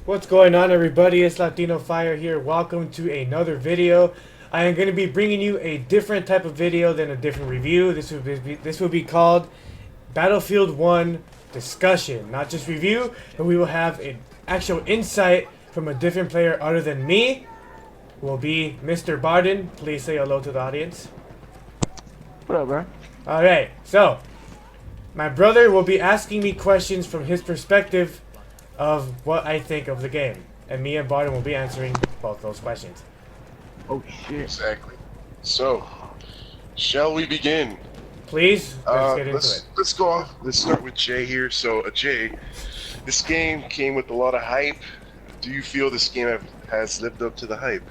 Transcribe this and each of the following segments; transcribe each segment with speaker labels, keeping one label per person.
Speaker 1: What's going on, everybody? It's LatinoFire here. Welcome to another video. I am going to be bringing you a different type of video than a different review. This will be called Battlefield 1 Discussion. Not just review, but we will have an actual insight from a different player other than me. Will be Mr. Barden. Please say hello to the audience.
Speaker 2: What up, bro?
Speaker 1: Alright, so my brother will be asking me questions from his perspective of what I think of the game. And me and Barton will be answering both those questions.
Speaker 2: Oh shit.
Speaker 3: Exactly. So, shall we begin?
Speaker 1: Please, let's get into it.
Speaker 3: Let's go off. Let's start with Jay here. So, Jay, this game came with a lot of hype. Do you feel this game has lived up to the hype?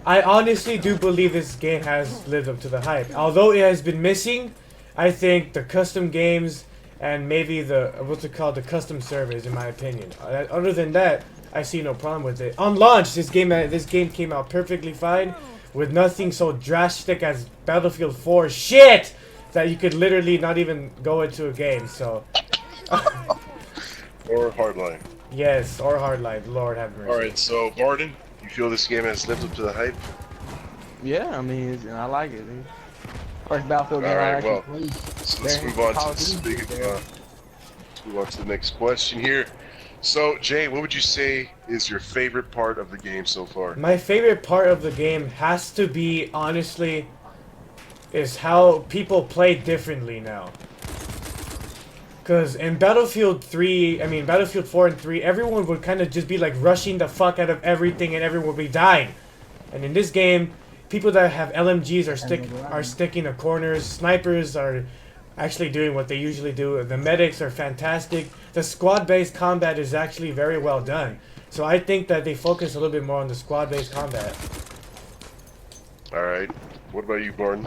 Speaker 1: I honestly do believe this game has lived up to the hype. Although it has been missing, I think the custom games and maybe the custom servers, in my opinion. Other than that, I see no problem with it. On launch, this game came out perfectly fine, with nothing so drastic as Battlefield 4 shit that you could literally not even go into a game. So,
Speaker 3: Or Hardline?
Speaker 1: yes, or Hardline. Lord have mercy.
Speaker 3: Alright, so Barden, you feel this game has lived up to the hype?
Speaker 2: Yeah, I mean, I like it, dude. First Battlefield game I
Speaker 3: Alright,
Speaker 2: actually
Speaker 3: well,
Speaker 2: played.
Speaker 3: so let's move on to this big, let's move on to the next question here. So, Jay, what would you say is your favorite part of the game so far?
Speaker 1: My favorite part of the game has to be, honestly, is how people play differently now. Because in Battlefield 4 and 3, everyone would kind of just be like rushing the fuck out of everything and everyone would be dying. And in this game, people that have LMGs are sticking to corners, snipers are actually doing what they usually do, the medics are fantastic, the squad-based combat is actually very well done. So I think that they focus a little bit more on the squad-based combat.
Speaker 3: Alright, what about you, Barden?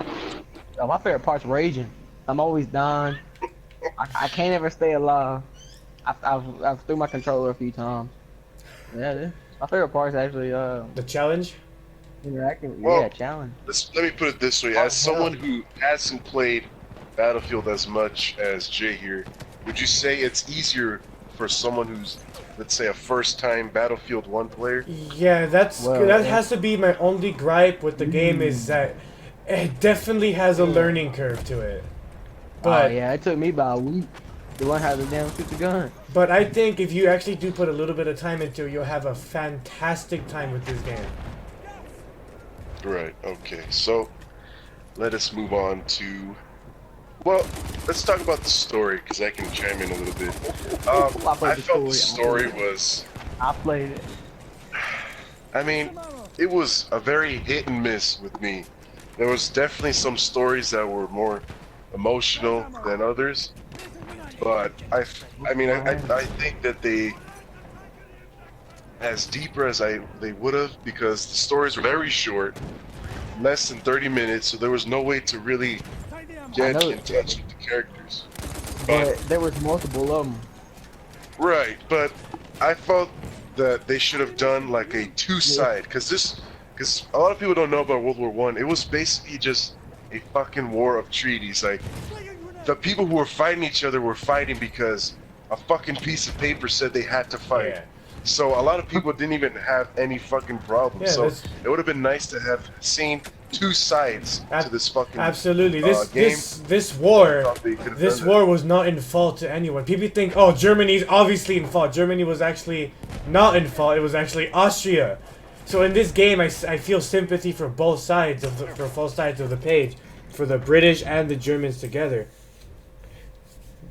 Speaker 2: My favorite part's raging. I'm always dying. I can't ever stay alive. I've threw my controller a few times. Yeah, dude. My favorite part's actually
Speaker 1: The challenge?
Speaker 2: interacting.
Speaker 3: Well,
Speaker 2: Yeah, challenge.
Speaker 3: Let me put it this way. As someone who hasn't played Battlefield as much as Jay here, would you say it's easier for someone who's, let's say, a first-time Battlefield 1 player?
Speaker 1: Yeah, that has to be my only gripe with the game is that it definitely has a learning curve to it. But
Speaker 2: Yeah, it took me about a week to learn how to damn shoot the gun.
Speaker 1: But I think if you actually do put a little bit of time into it, you'll have a fantastic time with this game.
Speaker 3: Right, okay. So, let us move on to... Well, let's talk about the story, because I can chime in a little bit. I felt the story was...
Speaker 2: I played it.
Speaker 3: I mean, it was a very hit and miss with me. There was definitely some stories that were more emotional than others, but I think that they as deeper as they would have, because the stories were very short, less than 30 minutes, so there was no way to really get in touch with the characters.
Speaker 2: But there was multiple of them.
Speaker 3: Right, but I felt that they should have done like a two-side, because a lot of people don't know about World War One. It was basically just a fucking war of treaties. Like, the people who were fighting each other were fighting because a fucking piece of paper said they had to fight.
Speaker 1: Yeah.
Speaker 3: So a lot of people didn't even have any fucking problem.
Speaker 1: Yeah,
Speaker 3: so it would have been nice to have seen two sides to this fucking
Speaker 1: absolutely.
Speaker 3: game.
Speaker 1: This war was not in fault to anyone. People think, oh, Germany's obviously in fault. Germany was actually not in fault. It was actually Austria. So in this game, I feel sympathy for both sides of the page, for the British and the Germans together.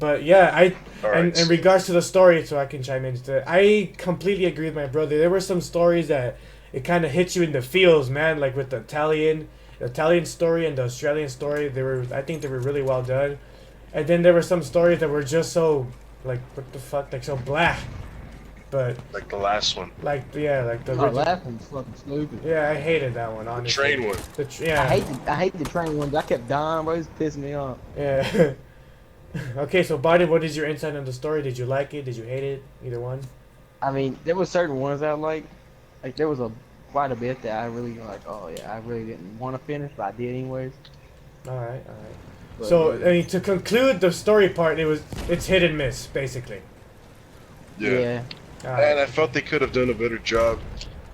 Speaker 1: But yeah, in regards to the story, so I can chime into it, I completely agree with my brother. There were some stories that it kind of hit you in the feels, man. Like with the Italian story and the Australian story, I think they were really well done. And then there were some stories that were just so, like, what the fuck, like so blah. But
Speaker 3: like the last one.
Speaker 1: like the
Speaker 2: last one's fucking stupid.
Speaker 1: Yeah, I hated that one, honestly.
Speaker 3: The train one.
Speaker 2: I hate the train ones. I kept dying, bro. It's pissing me off.
Speaker 1: Yeah. Okay, so Barty, what is your insight on the story? Did you like it? Did you hate it? Either one?
Speaker 2: I mean, there were certain ones I liked. Like there was quite a bit that I really oh yeah, I really didn't want to finish, but I did anyways.
Speaker 1: All right.
Speaker 2: But,
Speaker 1: So I mean, to conclude the story part, it's hit and miss, basically.
Speaker 3: Yeah. And I felt they could have done a better job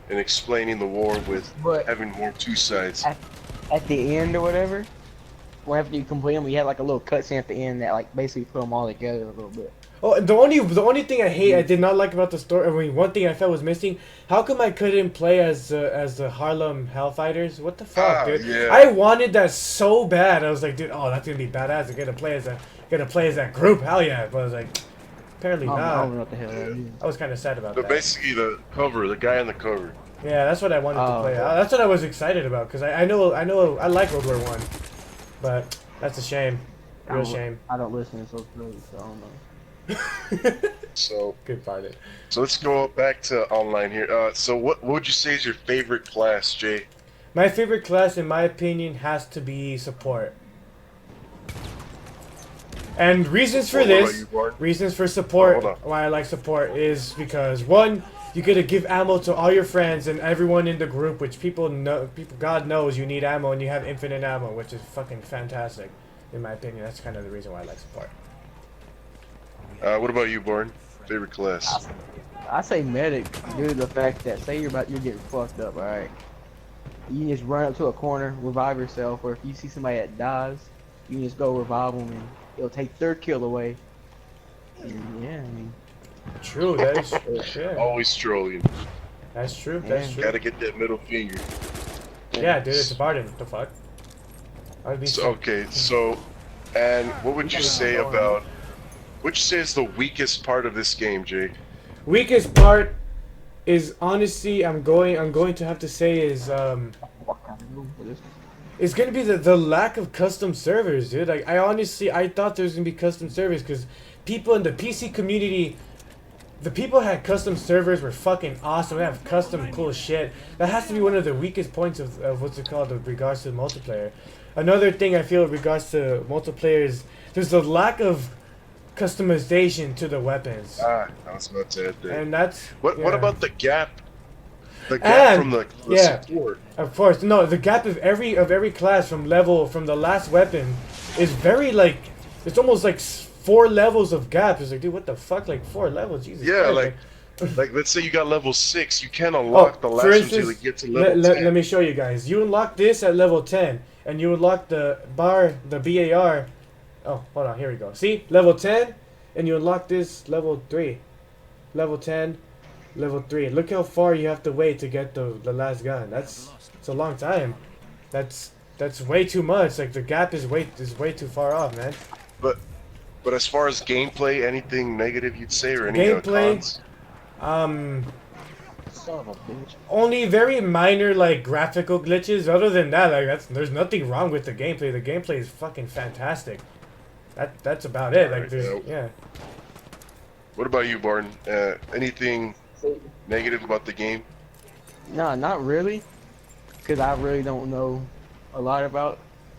Speaker 3: in explaining the war with
Speaker 2: But
Speaker 3: having more two sides.
Speaker 2: at the end or whatever, or after you complete them, we had like a little cutscene at the end that like basically put them all together a little bit.
Speaker 1: Oh, the only thing I did not like about the story. I mean, one thing I felt was missing. How come I couldn't play as the Harlem Hellfighters? What the fuck, dude?
Speaker 3: Yeah.
Speaker 1: I wanted that so bad. I was like, dude, oh, that's gonna be badass. I'm gonna play as that group. Hell yeah! But I was like, apparently
Speaker 2: I
Speaker 1: not.
Speaker 2: don't know what the hell that is.
Speaker 1: I was kind of sad about
Speaker 3: So
Speaker 1: that.
Speaker 3: basically, the guy on the cover.
Speaker 1: Yeah, that's what I wanted to play.
Speaker 2: Okay.
Speaker 1: That's what I was excited about because I know I like World War One, but that's a shame. Real shame.
Speaker 2: I don't listen to so close, so I don't know.
Speaker 3: So
Speaker 1: Good part.
Speaker 3: So let's go back to online here. So what would you say is your favorite class, Jay?
Speaker 1: My favorite class, in my opinion, has to be support. And reasons for
Speaker 3: What about
Speaker 1: this,
Speaker 3: you, Bart?
Speaker 1: reasons for support,
Speaker 3: Hold on.
Speaker 1: why I like support is because one, you get to give ammo to all your friends and everyone in the group, which God knows you need ammo and you have infinite ammo, which is fucking fantastic, in my opinion. That's kind of the reason why I like support.
Speaker 3: What about you, Born? Favorite class?
Speaker 2: I say medic due to the fact that say you're getting fucked up, alright? You can just run up to a corner, revive yourself, or if you see somebody that dies, you can just go revive them and it'll take their kill away. And yeah, I mean,
Speaker 1: True, that is true. Yeah,
Speaker 3: Always trolling.
Speaker 1: that's true. That's true.
Speaker 3: Gotta get that middle finger.
Speaker 1: Yeah, dude, it's a Barden. What the fuck? I'd be
Speaker 3: So, okay, so, and what would you say about? What would you say is the weakest part of this game, Jay?
Speaker 1: Weakest part is honestly, I'm going to have to say is it's gonna be the lack of custom servers, dude. Like I thought there was gonna be custom servers because people in the PC community, the people who had custom servers were fucking awesome. They have custom cool shit. That has to be one of the weakest points of what's it called with regards to multiplayer. Another thing I feel with regards to multiplayer is there's a lack of customization to the weapons.
Speaker 3: I was about to add that.
Speaker 1: And that's
Speaker 3: What
Speaker 1: yeah.
Speaker 3: about the gap? The gap
Speaker 1: And-
Speaker 3: from the
Speaker 1: yeah.
Speaker 3: support.
Speaker 1: Of course, no. The gap of every class from the last weapon is very like it's almost like 4 levels of gap. It's like, dude, what the fuck? Like 4 levels? Jesus
Speaker 3: Yeah,
Speaker 1: Christ.
Speaker 3: like let's say you got level 6, you can't unlock the last
Speaker 1: for
Speaker 3: one
Speaker 1: instance,
Speaker 3: until you get to level 10.
Speaker 1: let me show you guys. You unlock this at level 10, and you unlock the BAR. Oh, hold on. Here we go. See, level 10, and you unlock this level 3, level 10. Level 3. Look how far you have to wait to get the last gun. It's a long time. That's way too much. Like the gap is way too far off, man.
Speaker 3: But as far as gameplay, anything negative you'd say or any
Speaker 1: Gameplay?
Speaker 3: cons?
Speaker 2: son of a bitch.
Speaker 1: Only very minor like graphical glitches. Other than that, like there's nothing wrong with the gameplay. The gameplay is fucking fantastic. That's about it. Like there's yeah.
Speaker 3: What about you, Barton? Anything negative about the game?
Speaker 2: No, not really. Because I really don't know a lot about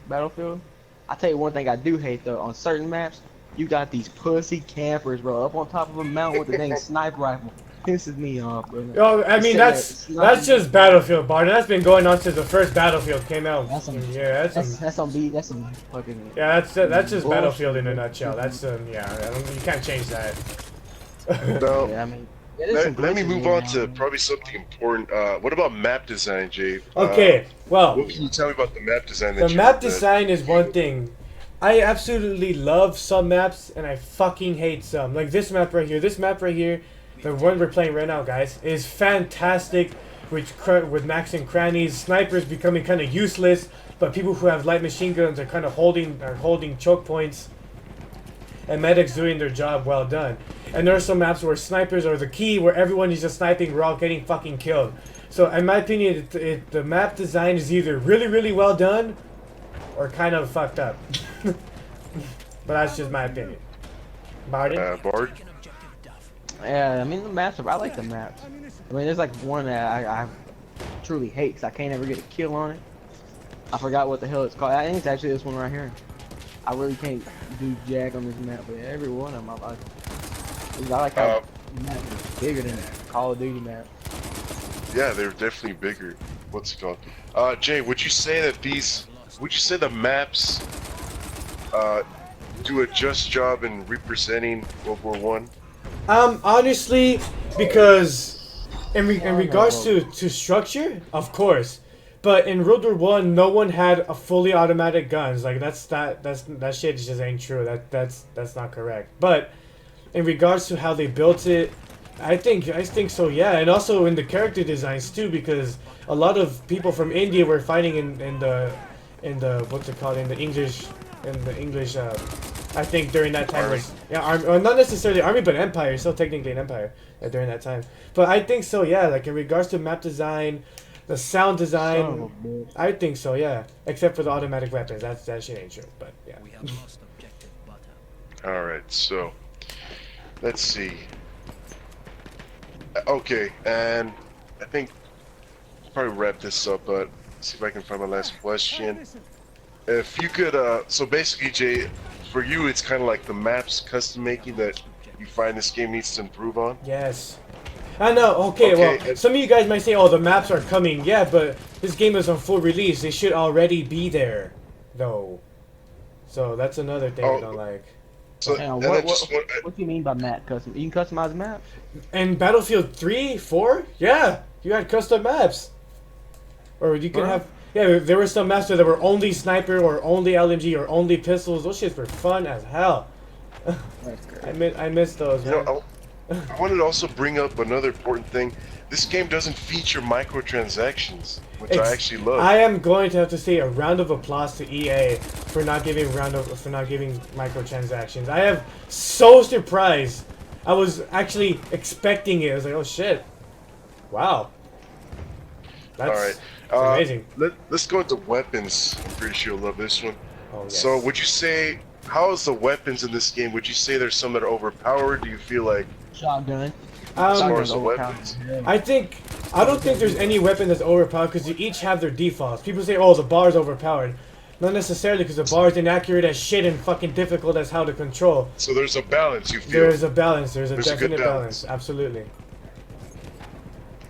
Speaker 2: Battlefield. I tell you one thing I do hate though, on certain maps, you got these pussy campers, bro, up on top of a mountain with the dang sniper rifle. Pisses me off, bro.
Speaker 1: Oh, I mean that's just Battlefield, Barton. That's been going on since the first Battlefield came out.
Speaker 2: That's some,
Speaker 1: yeah,
Speaker 2: that's some fucking.
Speaker 1: Yeah, that's just
Speaker 2: bullshit.
Speaker 1: Battlefield in a nutshell. That's yeah, you can't change that.
Speaker 3: No.
Speaker 2: Yeah, I mean.
Speaker 3: Let me move on to probably something important. What about map design, Jay?
Speaker 1: Okay, well,
Speaker 3: what can you tell me about the map design?
Speaker 1: the map design is one thing. I absolutely love some maps, and I fucking hate some. Like this map right here. This map right here, the one we're playing right now, guys, is fantastic. With maxing crannies, snipers becoming kind of useless, but people who have light machine guns are kind of holding choke points, and medics doing their job well done. And there are some maps where snipers are the key, where everyone is just sniping, we're all getting fucking killed. So in my opinion, the map design is either really, really well done, or kind of fucked up. But that's just my opinion. Barton?
Speaker 3: Bard?
Speaker 2: Yeah, I mean the maps. I like the maps. I mean, there's like one that I truly hate because I can't ever get a kill on it. I forgot what the hell it's called. I think it's actually this one right here. I really can't do jack on this map, but every one of them I like. I like how the map is bigger than Call of Duty map.
Speaker 3: Yeah, they're definitely bigger. What's it called? Jay, would you say that the maps do a just job in representing World War One?
Speaker 1: Honestly, Because in regards to structure, of course, but in World War One, no one had a fully automatic guns. Like that shit just ain't true. That's not correct. But in regards to how they built it, I think so, yeah. And also in the character designs too, because a lot of people from India were fighting in the what's it called, in the English I think during that time was, yeah, well, not necessarily army, but empire, still technically an empire during that time. But I think so, yeah. Like in regards to map design, the sound design, I think so, yeah. Except for the automatic weapons, that shit ain't true. But yeah.
Speaker 3: All right, so let's see. Okay, and I think I'll probably wrap this up, but see if I can find my last question. If you could, so basically, Jay, for you, it's kind of like the maps custom making that you find this game needs to improve on?
Speaker 1: Yes. I know, okay, well, some of you guys might say, oh, the maps are coming. Yeah, but this game is on full release. They should already be there, though. So that's another thing I don't like.
Speaker 3: So,
Speaker 2: what do you mean by map custom? You can customize maps?
Speaker 1: In Battlefield 3, 4? Yeah, you had custom maps. Or you can have... Yeah, there were some maps that were only sniper or only LMG or only pistols. Those shits were fun as hell.
Speaker 2: That's great.
Speaker 1: I miss those, man.
Speaker 3: I wanted to also bring up another important thing. This game doesn't feature microtransactions, which I actually love.
Speaker 1: I am going to have to say a round of applause to EA for not giving microtransactions. I am so surprised. I was actually expecting it. I was like, oh shit, wow. That's
Speaker 3: all right.
Speaker 1: amazing.
Speaker 3: Let's go into weapons. I'm pretty sure you'll love this one.
Speaker 1: Oh, yes.
Speaker 3: So, would you say, how is the weapons in this game? Would you say there's some that are overpowered? Do you feel like
Speaker 2: shotgun?
Speaker 3: As far as the weapons,
Speaker 1: I don't think there's any weapon that's overpowered because you each have their defaults. People say, oh, the bar's overpowered. Not necessarily, because the bar is inaccurate as shit and fucking difficult as how to control.
Speaker 3: So there's a balance, you feel?
Speaker 1: There's a balance. There's a definite balance. Absolutely.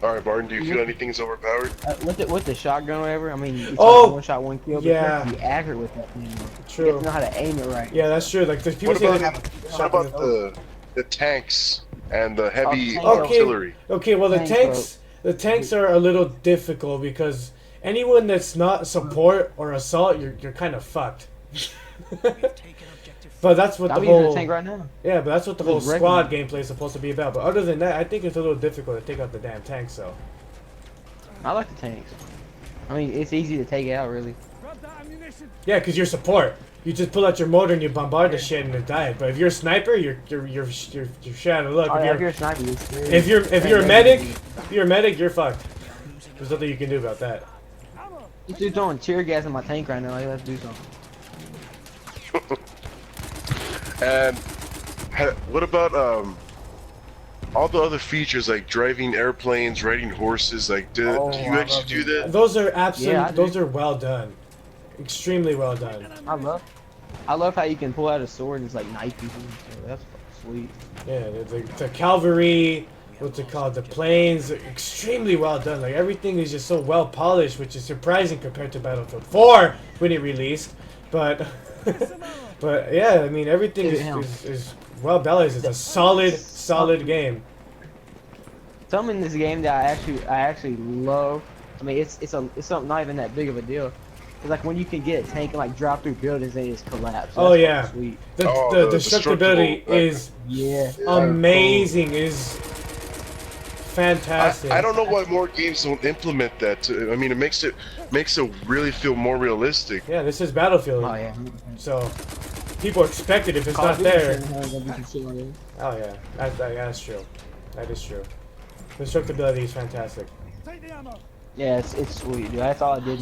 Speaker 3: Alright, Barton, do you feel anything is overpowered?
Speaker 2: With the shotgun or whatever, I mean, it's
Speaker 1: like
Speaker 2: one shot, one kill, but
Speaker 1: yeah.
Speaker 2: you have to be accurate with that thing.
Speaker 1: True.
Speaker 2: You have to know how to aim it right.
Speaker 1: Yeah, that's true. Like, there's people
Speaker 3: what about the tanks and the heavy artillery?
Speaker 1: Okay, well, the tanks are a little difficult because anyone that's not support or assault, you're kind of fucked. But that's what the whole
Speaker 2: tank right now.
Speaker 1: Yeah, but that's what the whole squad gameplay is supposed to be about. But other than that, I think it's a little difficult to take out the damn tanks. So
Speaker 2: I like the tanks. I mean, it's easy to take out, really.
Speaker 1: Yeah, because you're support. You just pull out your motor and you bombard the shit and it dies. But if you're a sniper, you're shit out of luck.
Speaker 2: If you're a sniper,
Speaker 1: if you're a medic, you're fucked. There's nothing you can do about that.
Speaker 2: This dude's throwing tear gas in my tank right now. Like, let's do something.
Speaker 3: And what about all the other features like driving airplanes, riding horses? Like, do you actually do that?
Speaker 1: Those are those are well done, extremely well done.
Speaker 2: I love how you can pull out a sword and just like knife people. So that's sweet.
Speaker 1: Yeah, the cavalry, what's it called? The planes, extremely well done. Like everything is just so well polished, which is surprising compared to Battlefield 4 when it released. But but yeah, I mean everything is well balanced. It's a solid game.
Speaker 2: Something in this game that I actually love. I mean, it's something not even that big of a deal. It's like when you can get a tank and like drop through buildings and it just collapse.
Speaker 1: Oh yeah,
Speaker 2: sweet.
Speaker 1: The destructibility is amazing. Is fantastic.
Speaker 3: I don't know why more games don't implement that. I mean, it makes it really feel more realistic.
Speaker 1: Yeah, this is Battlefield.
Speaker 2: Oh yeah.
Speaker 1: So people expect it if it's not there. Oh yeah, that's true. That is true. The destructibility is fantastic.
Speaker 2: Yeah, it's sweet, dude. That's all I did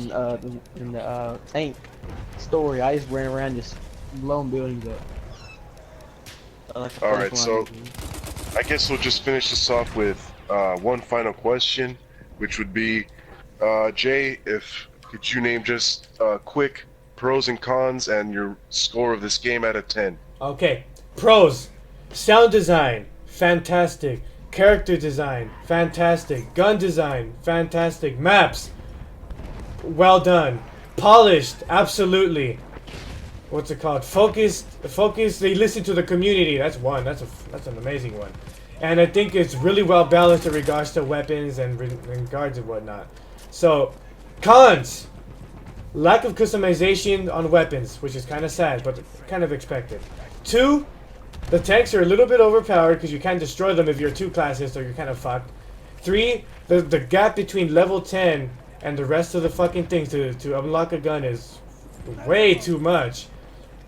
Speaker 2: in the tank story. I just ran around just blowing buildings up.
Speaker 3: All right, so I guess we'll just finish this off with one final question, which would be, Jay, could you name just quick pros and cons and your score of this game out of 10?
Speaker 1: Okay, pros: sound design, fantastic. Character design, fantastic. Gun design, fantastic. Maps, well done. Polished, absolutely. What's it called? Focused. They listen to the community. That's one. That's an amazing one. and I think it's really well balanced in regards to weapons and guards and whatnot. So, cons. Lack of customization on weapons, which is kind of sad, but kind of expected. 2, the tanks are a little bit overpowered because you can't destroy them if you're 2 classes, so you're kind of fucked. 3, the gap between level 10 and the rest of the fucking things to unlock a gun is way too much.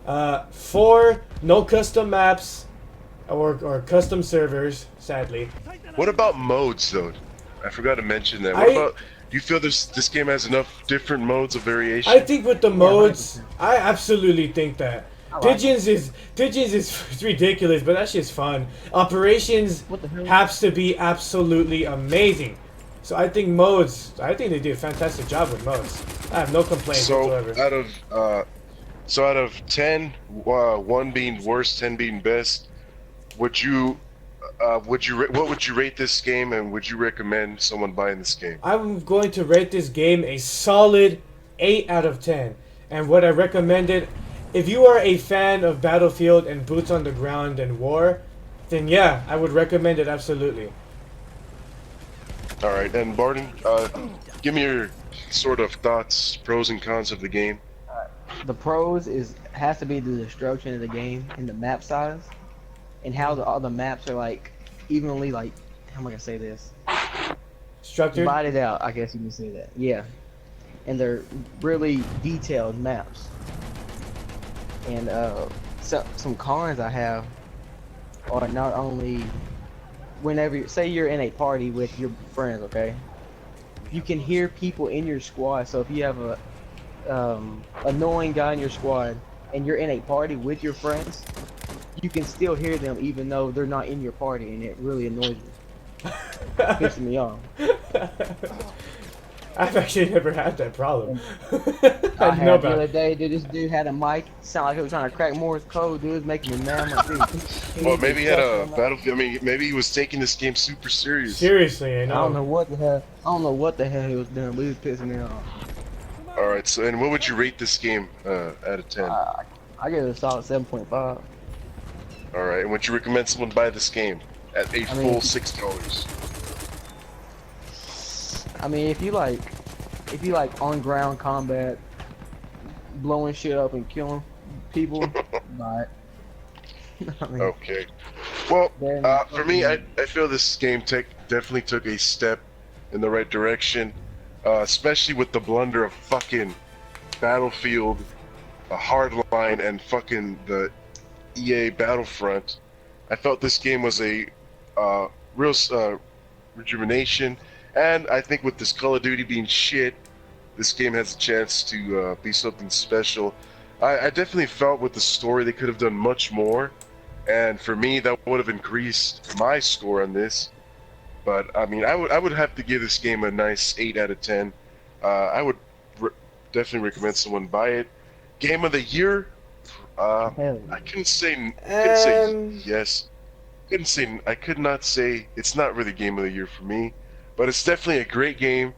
Speaker 1: 4, no custom maps or custom servers, sadly.
Speaker 3: What about modes, though? I forgot to mention that. What about... Do you feel this game has enough different modes of variation?
Speaker 1: I think with the modes, I absolutely think that. Pigeons is ridiculous, but that shit's fun. Operations has to be absolutely amazing. So I think modes, I think they do a fantastic job with modes. I have no complaints whatsoever.
Speaker 3: Out of 10, 1 being worst, 10 being best, what would you rate this game, and would you recommend someone buying this game?
Speaker 1: I'm going to rate this game a solid 8 out of 10. And what I recommended, if you are a fan of Battlefield and boots on the ground and war, then yeah, I would recommend it absolutely.
Speaker 3: All right, and Barton, give me your sort of thoughts, pros and cons of the game.
Speaker 2: The pros has to be the destruction of the game and the map size, and how all the maps are like evenly, like, how am I gonna say this?
Speaker 1: Structured?
Speaker 2: Divided out, I guess you can say that. Yeah, and they're really detailed maps. And some cons I have are not only whenever say you're in a party with your friends, okay, you can hear people in your squad. So if you have a annoying guy in your squad and you're in a party with your friends, you can still hear them even though they're not in your party, and it really annoys me. Pisses me off.
Speaker 1: I've actually never had that problem.
Speaker 2: I had the other day, dude, this dude had a mic, sounded like he was trying to crack Morse code, dude. It was making me mad. Like, dude,
Speaker 3: well, maybe he had a Battlefield. I mean, maybe he was taking this game super serious.
Speaker 1: Seriously, I know.
Speaker 2: I don't know what the hell he was doing, but he was pissing me off.
Speaker 3: All right, so and what would you rate this game out of 10?
Speaker 2: I give it a solid 7.5.
Speaker 3: All right, and would you recommend someone buy this game at full $6?
Speaker 2: I mean, if you like on ground combat, blowing shit up and killing people, buy it. I mean,
Speaker 3: okay. Well, for me, I feel this game definitely took a step in the right direction, especially with the blunder of fucking Battlefield, Hardline, and fucking the EA Battlefront. I felt this game was a real rejuvenation. And I think with this Call of Duty being shit, this game has a chance to be something special. I definitely felt with the story they could have done much more, and for me that would have increased my score on this. But I mean, I would have to give this game a nice 8 out of 10. I would definitely recommend someone buy it. Game of the year? I couldn't say yes. I could not say it's not really game of the year for me. But it's definitely a great game,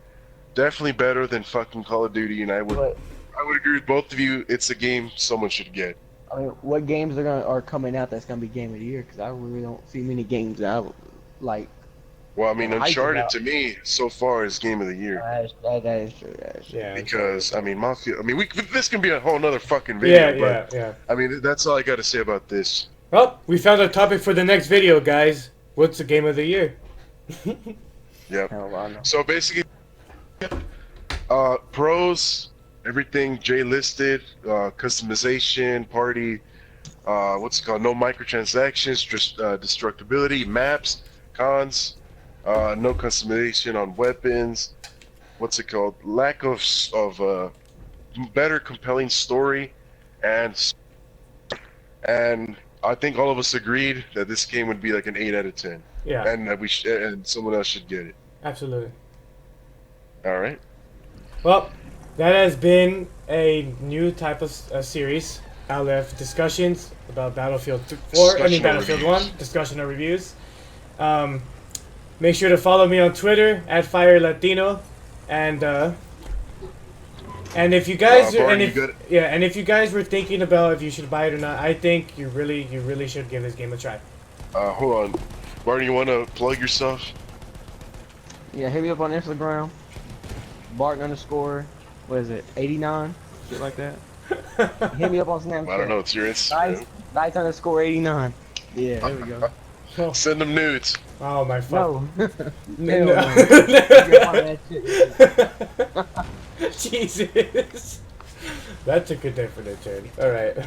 Speaker 3: definitely better than fucking Call of Duty, and I would agree with both of you. It's a game someone should get.
Speaker 2: I mean, what games are coming out that's gonna be game of the year? Because I really don't see many games that I would like.
Speaker 3: Well, I mean, Uncharted to me so far is game of the year.
Speaker 2: That is true.
Speaker 1: Yeah.
Speaker 3: Because I mean, Mafia. I mean, this can be a whole nother fucking video.
Speaker 1: Yeah.
Speaker 3: I mean, that's all I got to say about this.
Speaker 1: Well, we found a topic for the next video, guys. What's the game of the year?
Speaker 3: Yep. So basically, pros, everything Jay listed, customization, party, what's it called? No microtransactions, just destructibility, maps. Cons, no customization on weapons. What's it called? Lack of better, compelling story, and I think all of us agreed that this game would be like an 8 out of 10.
Speaker 1: Yeah.
Speaker 3: And that and someone else should get it.
Speaker 1: Absolutely.
Speaker 3: All right.
Speaker 1: Well, that has been a new type of series. LF discussions about Battlefield 4. I mean Battlefield 1. Discussional reviews. Make sure to follow me on Twitter @FireLatino, and if you guys if you guys were thinking about if you should buy it or not, I think you really should give this game a try.
Speaker 3: Hold on. Barney, you want to plug yourself?
Speaker 2: Yeah, hit me up on Instagram. Bart underscore, what is it, 89? Shit like that. Hit me up on Snapchat.
Speaker 3: I don't know. It's your Instagram.
Speaker 2: Dice underscore 89. Yeah, there we go.
Speaker 3: Send them nudes.
Speaker 1: Oh my fuck.
Speaker 2: No.
Speaker 1: No.
Speaker 2: No. Get on that shit.
Speaker 1: Jesus. That took a definite turn. Alright.